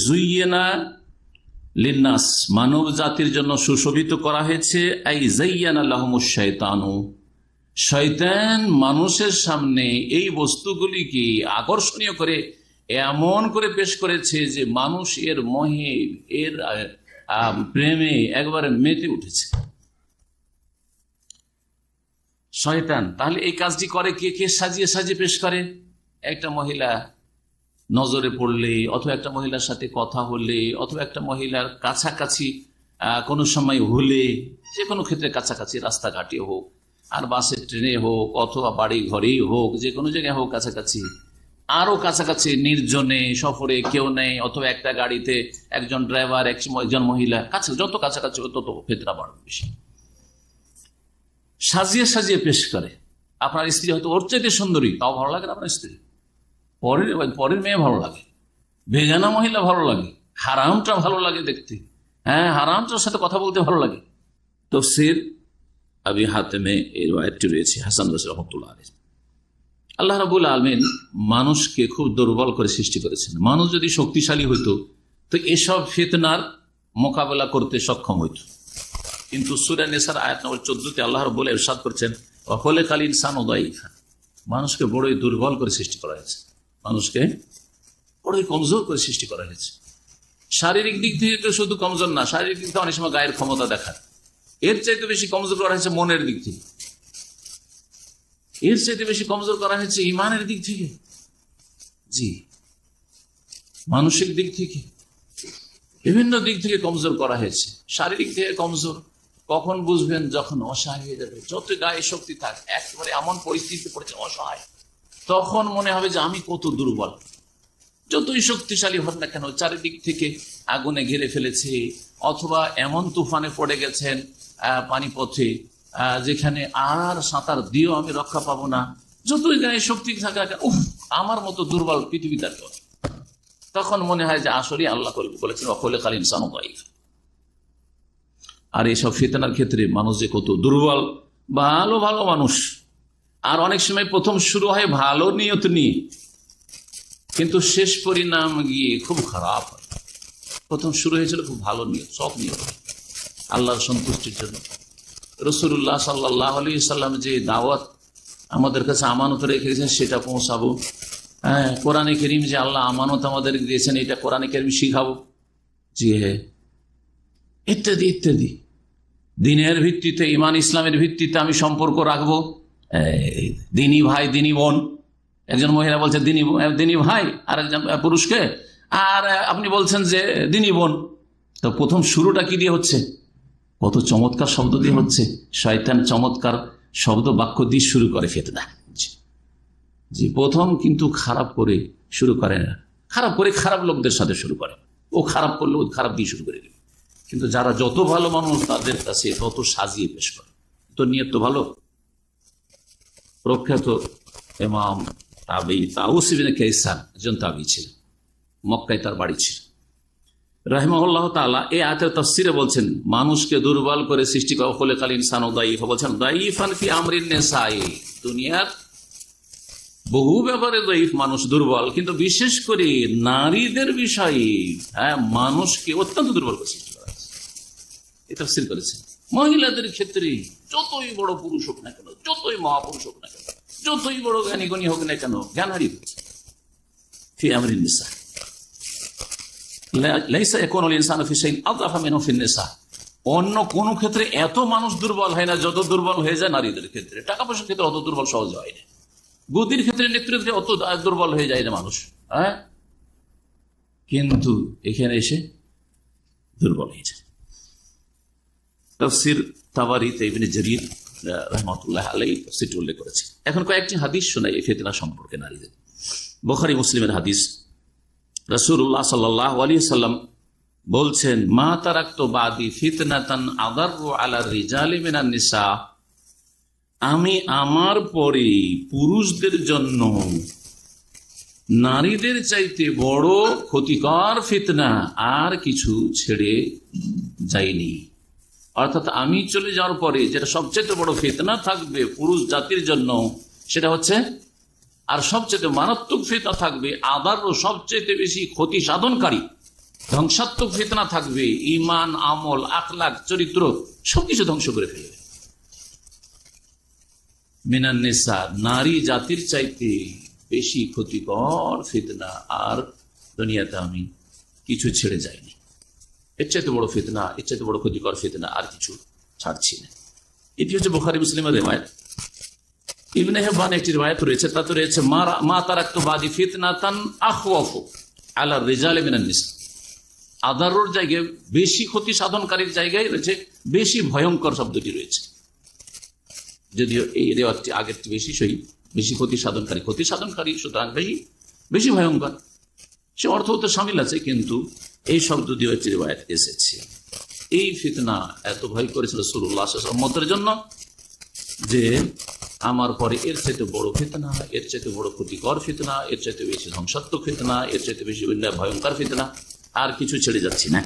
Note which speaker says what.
Speaker 1: জুইয়েনা লিন্নাস, মানব জাতির জন্য সুশোভিত করা হয়েছে। আই জাইয়ানা লাহুমুশ শাইতানু, শয়তান মানুষের সামনে এই বস্তুগুলিকে আকর্ষণীয় করে এমন করে পেশ করেছে যে মানুষ এর মোহে, এর প্রেমে একবারে মেতে উঠেছে শয়তান। তাহলে এই কাজটি করে কে? কে সাজিয়ে সাজিয়ে পেশ করে? একটা মহিলা নজরে পড়লে, অথবা একটা মহিলার সাথে কথা হলে, অথবা একটা মহিলার কাছাকাছি কোনো সময় হলে, যে কোনো ক্ষেত্রে কাছাকাছি, রাস্তাঘাটে হোক, আর বাসে ট্রেনে হোক, অথবা বাড়ি ঘরেই হোক, যে কোনো জায়গায় হোক কাছাকাছি, আরো কাছাকাছি নির্জনে সফরে কেউ নেই, অথবা একটা গাড়িতে একজন ড্রাইভার, একজন মহিলা, কাছে যত কাছাকাছি তত ফেতনা বাড়বে বেশি। সাজিয়ে সাজিয়ে পেশ করে। আপনার স্ত্রী হয়তো ওর চাইতে সুন্দরী, তাও ভালো লাগে না আপনার স্ত্রী, পরের মেয়ে ভালো লাগে, বেগানা মহিলা ভালো লাগে, হারামটা ভালো লাগে দেখতে, হ্যাঁ হারামটার সাথে কথা বলতে ভালো লাগে। তাফসীর আবি হাতেমে এই রায়টি রয়েছে হাসান বসরি রাহমাতুল্লাহ আলাইহি। আল্লাহ রাব্বুল আলামিন মানুষকে খুব দুর্বল করে সৃষ্টি করেছেন। মানুষ যদি শক্তিশালী হইতো তো এসব ফিতনার মোকাবেলা করতে সক্ষম হইত। কিন্তু সূরা নিসার আয়াত নম্বর 14-তে আল্লাহ রাব্বুল ইরশাদ করেছেন, ওয়া খালাকাল ইনসানা দাঈফা, মানুষকে বড়ই দুর্বল করে সৃষ্টি করা হয়েছে, মানুষকে বড়ই কমজোর করে সৃষ্টি করা হয়েছে। শারীরিক দিক থেকে তো শুধু কমজোর না, শারীরিক দিক থেকে অনেক সময় গায়ের ক্ষমতা দেখায়, এর চাইতে বেশি কমজোর করা হয়েছে মনের দিক থেকে, এর চাইতে বেশি কমজোর করা হয়েছে ইমানের দিক থেকে, জি মানসিক দিক থেকে, বিভিন্ন দিক থেকে কমজোর করা হয়েছে। শারীরিক থেকে কমজোর কখন বুঝবেন? যখন অসহায় হয়ে যাবে, যত গায়ে শক্তি থাক, একেবারে এমন পরিস্থিতিতে পড়েছে অসহায়, তখন মনে হবে যে আমি কত দুর্বল। যতই শক্তিশালী হন না কেন, চারিদিক থেকে আগুনে ঘিরে ফেলেছে, অথবা এমন তুফানে পড়ে গেছেন পানিপথে যেখানে আর সাঁতার দিয়েও আমি রক্ষা পাবো না, যতই গায়ে শক্তি থাকা আমার মতো দুর্বল পৃথিবীতে আর কেউ নেই। তখন মনে হয় যে আসলে আল্লাহ বলেছেন ওয়া খালাকাল ইনসানা দাঈফা। আর এইসব ফিতনার ক্ষেত্রে মানুষ যে কত দুর্বল, ভালো ভালো মানুষ, আর অনেক সময় প্রথম শুরু হয় ভালো নিয়ত নিয়ে, কিন্তু শেষ পরিণাম গিয়ে খুব খারাপ হয়। প্রথম শুরু হয়েছিল খুব ভালো নিয়ত, সব নিয়ত আল্লাহর সন্তুষ্টির জন্য। রাসূলুল্লাহ সাল্লাল্লাহু আলাইহি সাল্লাম যে দাওয়াত আমাদের কাছে আমানত রেখেছেন সেটা পৌঁছাবো, হ্যাঁ কোরআনে কারীম যে আল্লাহ আমানত আমাদের দিয়েছেন এটা কোরআনে কারীম শিখাবো, জি হ্যাঁ, ইত্যাদি ইত্যাদি। দিনের ভিত্তিতে, ইমান ইসলামের ভিত্তিতে আমি সম্পর্ক রাখবো, দিনী ভাই দিনী বোন, একজন মহিলা বলছে দিনী ভাই আর একজন পুরুষকে, আর আপনি বলছেন যে দিনী বোন। তো প্রথম শুরুটা কি দিয়ে হচ্ছে? কত চমৎকার শব্দ দিয়ে হচ্ছে। শয়তান চমৎকার শব্দ বাক্য দিয়ে শুরু করে ফিতনা, জি প্রথম কিন্তু খারাপ করে শুরু করে না, খারাপ করে খারাপ লোকদের সাথে শুরু করে, ও খারাপ করলে ও খারাপ দিয়ে শুরু করে দেবে। কিন্তু যারা যত ভালো মানুষ তাদের কাছে তত সাজিয়ে পেশ করে, তো নিয়ত তো ভালো। প্রখ্যাত ইমাম তাবেঈ তাউস ইবনে কায়সান একজন তাবেঈ ছিলেন, মক্কায় তার বাড়ি ছিল, রাহিমাহুল্লাহ তাআলা এই আয়াতের তাফসীরে বলছেন মানুষকে দুর্বল করে সৃষ্টি করা খালাকাল ইনসানা দাঈফা, বলছেন দাঈফান ফি আমরিন নিসাই, দুনিয়ার বহু ব্যাপারে দাঈফ মানুষ দুর্বল, কিন্তু বিশেষ করে নারীদের বিষয়ে মানুষকে অত্যন্ত দুর্বল করে সৃষ্টি করা হয়েছে। এই তাফসীর করেছেন মহিলাদের ক্ষেত্রে যতই বড় পুরুষ হোক না কেন, যতই মহাপুরুষ হোক না কেন, যতই বড় জ্ঞানী গণী হোক না কেন, জ্ঞান হারিয়ে ফেলছে। ফি আমরিন নিসা লাইসা ইয়াকুনুল ইনসানু ফি শাইইন আযআফা মিনহু ফিন নিসা, অন্য কোন ক্ষেত্রে এত মানুষ দুর্বল হয় না যত দুর্বল হয়ে যায় নারীদের ক্ষেত্রে। টাকা পয়সার ক্ষেত্রে অত দুর্বল সহজ হয় না, বুদ্ধির ক্ষেত্রে, নেতৃত্বে অত দুর্বল হয়ে যায় না মানুষ, হ্যাঁ, কিন্তু এখানে এসে দুর্বল হয়ে যায়। তাফসীর তাবারীতে ইবনে জারীর রাহমাতুল্লাহ আলাইহি তাফসীরটি উল্লেখ করেছে। এখন কয়েকটি হাদিস শোনাই এই ফিতনা সম্পর্কে নারীদের। বুখারী মুসলিমের হাদিস, রাসূলুল্লাহ সাল্লাল্লাহু আলাইহি সাল্লাম বলছেন মা তারাকতু বাদি ফিতনাতান আদাররু আলা রিজালি মিনান নিসা, আমি আমার পরে পুরুষদের জন্য নারীদের চাইতে বড় ক্ষতিকর ফিতনা আর কিছু ছেড়ে যায়নি। অর্থাৎ আমি চলে যাওয়ার পরে যেটা সবচেয়ে বড় ফিতনা থাকবে পুরুষ জাতির জন্য সেটা হচ্ছে, আর সবচেয়ে মারাত্মক ফিতনা থাকবে আদার, সবচেয়ে বেশি ক্ষতি সাধনকারী ধ্বংসাত্মক ফিতনা থাকবে, ঈমান, আমল, আখলাক, চরিত্র সবকিছু ধ্বংস করে ফেলবে। মিনান নিসা, নারী জাতির চাইতে বেশি ক্ষতিকর ফিতনা আর দুনিয়াতে আমি কিছু ছেড়ে যাইনি। এর চাইতে বড় ফিতনা, এর চাইতে বড় ক্ষতিকর ফিতনা আর কিছু ছাড়ছি না। এটি হচ্ছে বুখারী মুসলিমের রিওয়ায়াত। ইবনে হিব্বান একটি রিওয়ায়াত রয়েছে, তাতে রয়েছে মা তারাকতু বাদি ফিতনাতান আখওয়াফু আলা রিজালি মিনান নিসা। আদারুর জায়গায় বেশি ক্ষতি সাধনকারীর জায়গায় রয়েছে বেশি ভয়ঙ্কর শব্দটি রয়েছে, যদিও এই রিওয়ায়াতটি আগেরটি বেশি সহি। বেশি ক্ষতি সাধনকারী সুতরাং বেশি ভয়ঙ্কর, সে অর্থ তো শামিল আছে, কিন্তু এই শব্দ দিয়ে একটি রিওয়ায়াত এসেছে। এই ফিতনা এত ভয় করেছিল রাসূলুল্লাহ সাল্লাল্লাহু আলাইহি ওয়াসাল্লাম উম্মতের জন্য যে আমার পরে এর চাইতে বড় ফিতনা, এর চাইতে বড় ক্ষতিকর ফিতনা, এর চাইতে বেশি ধ্বংসাত্মক ফিতনা, এর চাইতে বেশি ভয়ঙ্কর ফিতনা আর কিছু ছেড়ে যাচ্ছি না।